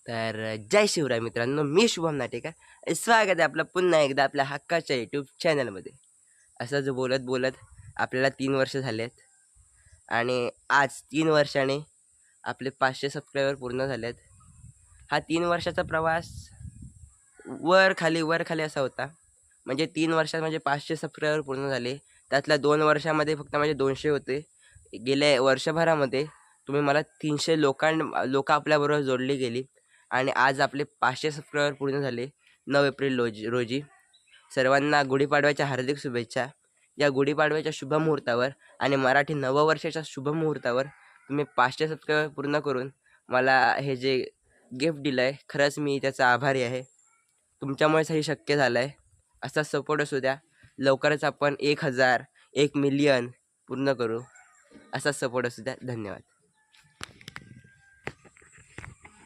तर जय शिवराय मित्रांनो, मी शुभम नाटेकर. स्वागत आहे आपलं पुन्हा एकदा आपल्या हक्काच्या यूट्यूब चॅनलमध्ये. असंच बोलत बोलत आपल्याला 3 वर्ष झालेत आणि आज 3 वर्षाने आपले 500 सबस्क्रायबर पूर्ण झालेत. हा 3 वर्षाचा प्रवास वर खाली असा होता. म्हणजे 3 वर्षात म्हणजे 500 सबस्क्रायबर पूर्ण झाले. त्यातल्या 2 वर्षामध्ये फक्त माझे 200 होते. गेल्या वर्षभरामध्ये तुम्ही मला 300 लोक आपल्याबरोबर जोडली गेली आणि आज आपले 500 सबस्क्रायबर पूर्ण झाले 9 एप्रिल रोजी. सर्वांना गुढीपाडव्याच्या हार्दिक शुभेच्छा. या गुढीपाडव्याच्या शुभमुहूर्तावर आणि मराठी नववर्षाच्या शुभमुहूर्तावर तुम्ही 500 सबस्क्रायबर पूर्ण करून मला हे जे गिफ्ट दिलं आहे, खरंच मी त्याचा आभारी आहे. तुमच्यामुळेच हे शक्य झालं आहे. असा सपोर्ट असू द्या. लवकरच आपण 1000 1 मिलियन पूर्ण करू. असा सपोर्ट असू द्या. धन्यवाद.